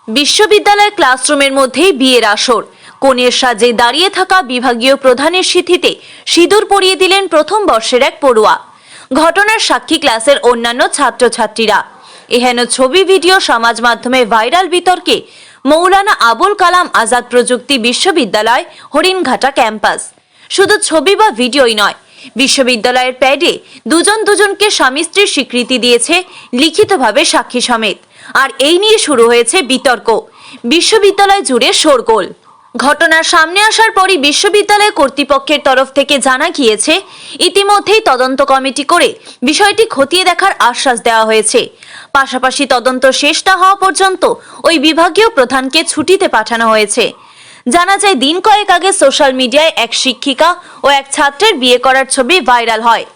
বিশ্ববিদ্যালয় ক্লাসরুমের মধ্যেই বিয়ের আসর। কনের সাজে দাঁড়িয়ে থাকা বিভাগীয় প্রধানের সিঁথিতে সিঁদুর পরিয়ে দিলেন প্রথম বর্ষের এক পড়ুয়া। ঘটনার সাক্ষী ক্লাসের অন্যান্য ছাত্রছাত্রীরা। এহেন ছবি ভিডিও সমাজ মাধ্যমে ভাইরাল বিতর্কে মৌলানা আবুল কালাম আজাদ প্রযুক্তি বিশ্ববিদ্যালয়, হরিণঘাটা ক্যাম্পাস। শুধু ছবি বা ভিডিওই নয়, বিশ্ববিদ্যালয়ের প্যাডে দুজনকে স্বামী স্ত্রীর স্বীকৃতি দিয়েছে লিখিতভাবে সাক্ষী সমেত। আর এই নিয়ে শুরু হয়েছে বিতর্ক। বিশ্ববিদ্যালয় জুড়ে শোরগোল। ঘটনার সামনে আসার পরই বিশ্ববিদ্যালয় কর্তৃপক্ষের তরফ থেকে জানা গিয়েছে, ইতিমধ্যেই তদন্ত কমিটি করে বিষয়টি খতিয়ে দেখার আশ্বাস দেওয়া হয়েছে। পাশাপাশি তদন্ত শেষ না হওয়া পর্যন্ত ওই বিভাগীয় প্রধানকে ছুটিতে পাঠানো হয়েছে। জানা যায়, দিন কয়েক আগে সোশ্যাল মিডিয়ায় এক শিক্ষিকা ও এক ছাত্রের বিয়ে করার ছবি ভাইরাল হয়।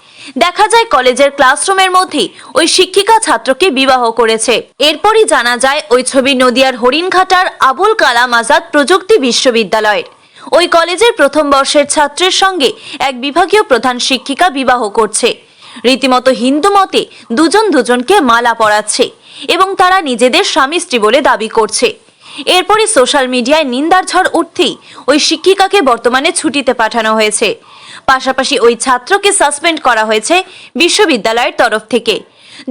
দেখা যায় কলেজের ক্লাসরুমের মধ্যেই ওই শিক্ষিকা ছাত্রকে বিবাহ করেছে। এরপরই জানা যায় ওই ছবি নদিয়ার হরিণঘাটার আবুল কালাম আজাদ প্রযুক্তি বিশ্ববিদ্যালয়ের। ওই কলেজের প্রথম বর্ষের ছাত্রের সঙ্গে এক বিভাগীয় প্রধান শিক্ষিকা বিবাহ করছে। রীতিমতো হিন্দু মতে দুজনকে মালা পরাচ্ছে এবং তারা নিজেদের স্বামী স্ত্রী বলে দাবি করছে। এরপরই সোশ্যাল মিডিয়ায় নিন্দার ঝড় উঠতেই ওই শিক্ষিকাকে বর্তমানে ছুটিতে পাঠানো হয়েছে। পাশাপাশি ওই ছাত্রকে সাসপেন্ড করা হয়েছে বিশ্ববিদ্যালয়ের তরফ থেকে।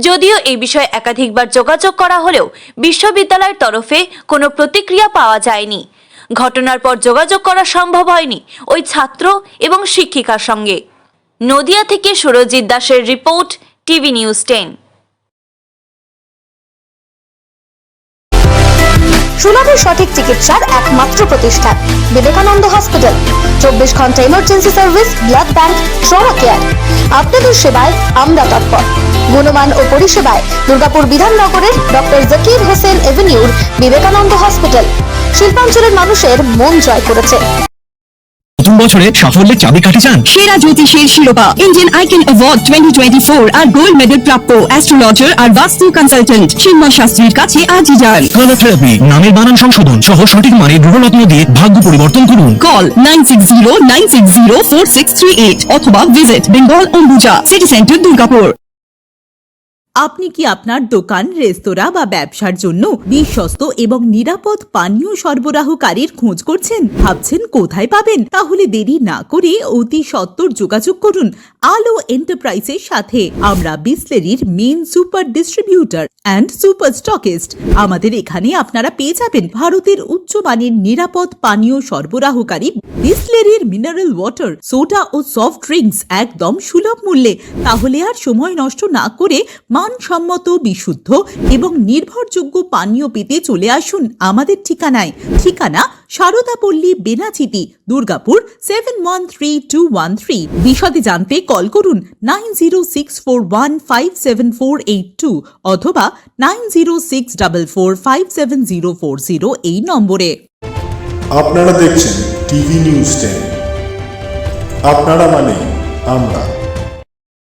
যদিও এই বিষয়ে একাধিকবার যোগাযোগ করা হলেও বিশ্ববিদ্যালয়ের তরফে কোনো প্রতিক্রিয়া পাওয়া যায়নি। ঘটনার পর যোগাযোগ করা সম্ভব হয়নি ওই ছাত্র এবং শিক্ষিকার সঙ্গে। নদিয়া থেকে সুরজিৎ দাসের রিপোর্ট, টিভি নিউজ 10। সুলভ সঠিক চিকিৎসার একমাত্র প্রতিষ্ঠান বিবেকানন্দ হসপিটাল। 24 ঘন্টা emergency service, blood bank, trauma care. আপনাদের সেবায় আমরা তৎপর। গুণমান ও পরিষেবায় দুর্গাপুর বিধাননগরের ডক্টর জাকির হোসেন এভিনিউর বিবেকানন্দ হসপিটাল শিল্পাঞ্চলের মানুষের মন জয় করেছে। নতুন বছরে সাফল্যের চাবিকাঠি চান? সেরা জ্যোতিষীর শিরোপা, ইন্ডিয়ান আইকন অ্যাওয়ার্ড 2024 আর গোল্ড মেডেল প্রাপ্ত অ্যাস্ট্রোলজার আর বাস্তু কনসালটেন্ট চিন্ময় শাস্ত্রীর কাছে আজই যান। কালার থেরাপি, নামের বানান সংশোধন সহ সঠিক মানের গ্রহরত্ন দিয়ে ভাগ্য পরিবর্তন করুন। কল 9609604638 অথবা visit Bengal Ambuja, city centre, Durgapur. আপনি কি আপনার দোকান, রেস্তোরাঁ বা ব্যবসার জন্য বিশ্বস্ত এবং নিরাপদ পানীয় সরবরাহকারীর খোঁজ করছেন? ভাবছেন কোথায় পাবেন? তাহলে দেরি না করে অতি সত্বর যোগাযোগ করুন আলো এন্টারপ্রাইজের সাথে। আমরা বিসলেরির main super distributor and super stockist. আমাদের এখানে আপনারা পেয়ে যাবেন ভারতের উচ্চমানের নিরাপদ পানীয় সরবরাহকারী বিসলেরির মিনারেল ওয়াটার, সোডা ও সফট ড্রিঙ্কস একদম সুলভ মূল্যে। তাহলে আর সময় নষ্ট না করে মানসম্মত, বিশুদ্ধ এবং নির্ভরযোগ্য পানীয় পেতে চলে আসুন আমাদের ঠিকানায়। ঠিকানা সারদাপল্লী, বেনাচিতি, দুর্গাপুর 713213। বিশদে জানতে কল করুন 9064157482 অথবা 9064457040 এই নম্বরে। আপনারা দেখছেন টিভি নিউজ 10। আপনারা মানে আমরা।